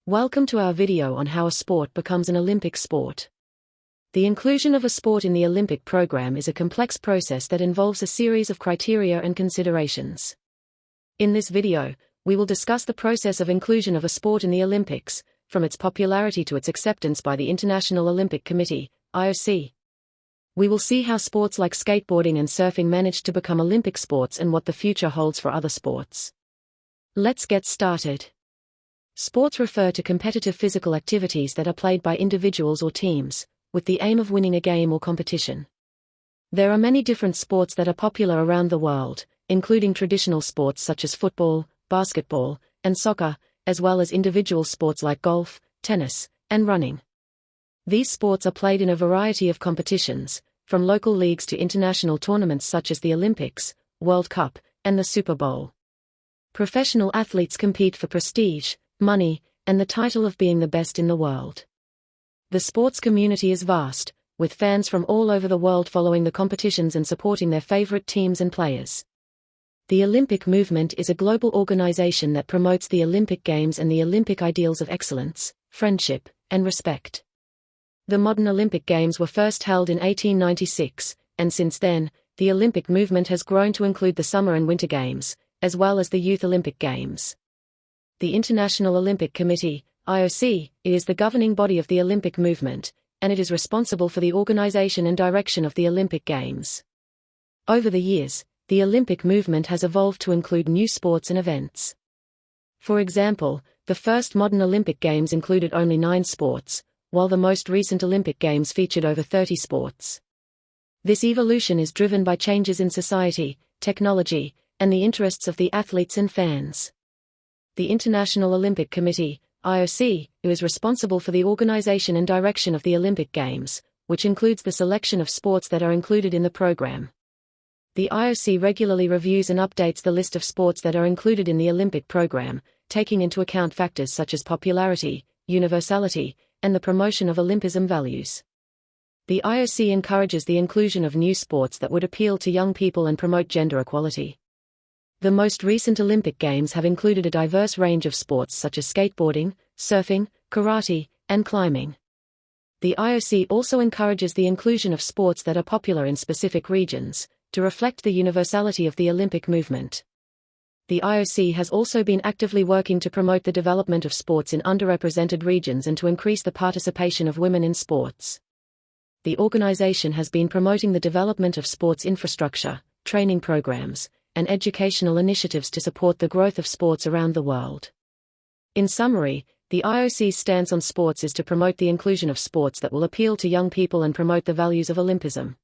Welcome to our video on how a sport becomes an Olympic sport. The inclusion of a sport in the Olympic program is a complex process that involves a series of criteria and considerations. In this video, we will discuss the process of inclusion of a sport in the Olympics, from its popularity to its acceptance by the International Olympic Committee, IOC. We will see how sports like skateboarding and surfing managed to become Olympic sports and what the future holds for other sports. Let's get started. Sports refer to competitive physical activities that are played by individuals or teams, with the aim of winning a game or competition. There are many different sports that are popular around the world, including traditional sports such as football, basketball, and soccer, as well as individual sports like golf, tennis, and running. These sports are played in a variety of competitions, from local leagues to international tournaments such as the Olympics, World Cup, and the Super Bowl. Professional athletes compete for prestige, money, and the title of being the best in the world. The sports community is vast, with fans from all over the world following the competitions and supporting their favorite teams and players. The Olympic movement is a global organization that promotes the Olympic Games and the Olympic ideals of excellence, friendship, and respect. The modern Olympic Games were first held in 1896, and since then, the Olympic movement has grown to include the Summer and Winter Games, as well as the Youth Olympic Games. The International Olympic Committee, IOC, is the governing body of the Olympic movement, and it is responsible for the organization and direction of the Olympic Games. Over the years, the Olympic movement has evolved to include new sports and events. For example, the first modern Olympic Games included only 9 sports, while the most recent Olympic Games featured over 30 sports. This evolution is driven by changes in society, technology, and the interests of the athletes and fans. The International Olympic Committee, IOC, is responsible for the organization and direction of the Olympic Games, which includes the selection of sports that are included in the program. The IOC regularly reviews and updates the list of sports that are included in the Olympic program, taking into account factors such as popularity, universality, and the promotion of Olympism values. The IOC encourages the inclusion of new sports that would appeal to young people and promote gender equality. The most recent Olympic Games have included a diverse range of sports such as skateboarding, surfing, karate, and climbing. The IOC also encourages the inclusion of sports that are popular in specific regions, to reflect the universality of the Olympic movement. The IOC has also been actively working to promote the development of sports in underrepresented regions and to increase the participation of women in sports. The organization has been promoting the development of sports infrastructure, training programs, and educational initiatives to support the growth of sports around the world. In summary, the IOC's stance on sports is to promote the inclusion of sports that will appeal to young people and promote the values of Olympism.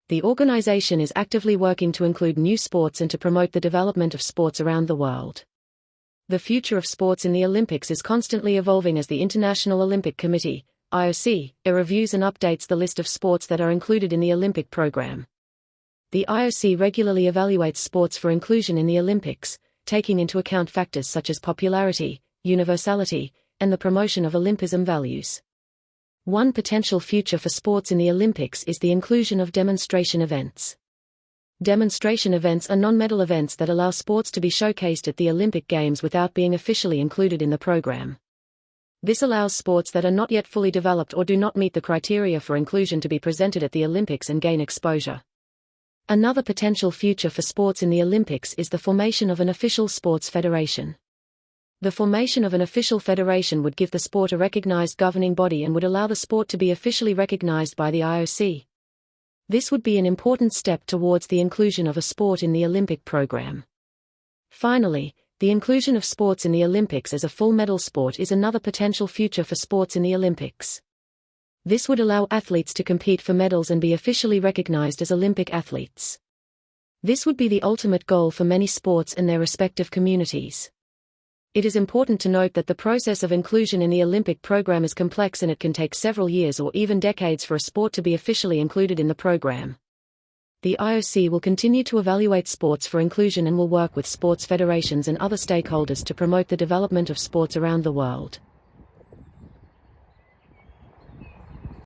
The organization is actively working to include new sports and to promote the development of sports around the world. The future of sports in the Olympics is constantly evolving as the International Olympic Committee, IOC, reviews and updates the list of sports that are included in the Olympic program. The IOC regularly evaluates sports for inclusion in the Olympics, taking into account factors such as popularity, universality, and the promotion of Olympism values. One potential future for sports in the Olympics is the inclusion of demonstration events. Demonstration events are non-medal events that allow sports to be showcased at the Olympic Games without being officially included in the program. This allows sports that are not yet fully developed or do not meet the criteria for inclusion to be presented at the Olympics and gain exposure. Another potential future for sports in the Olympics is the formation of an official sports federation. The formation of an official federation would give the sport a recognized governing body and would allow the sport to be officially recognized by the IOC. This would be an important step towards the inclusion of a sport in the Olympic program. Finally, the inclusion of sports in the Olympics as a full medal sport is another potential future for sports in the Olympics. This would allow athletes to compete for medals and be officially recognized as Olympic athletes. This would be the ultimate goal for many sports and their respective communities. It is important to note that the process of inclusion in the Olympic program is complex and it can take several years or even decades for a sport to be officially included in the program. The IOC will continue to evaluate sports for inclusion and will work with sports federations and other stakeholders to promote the development of sports around the world.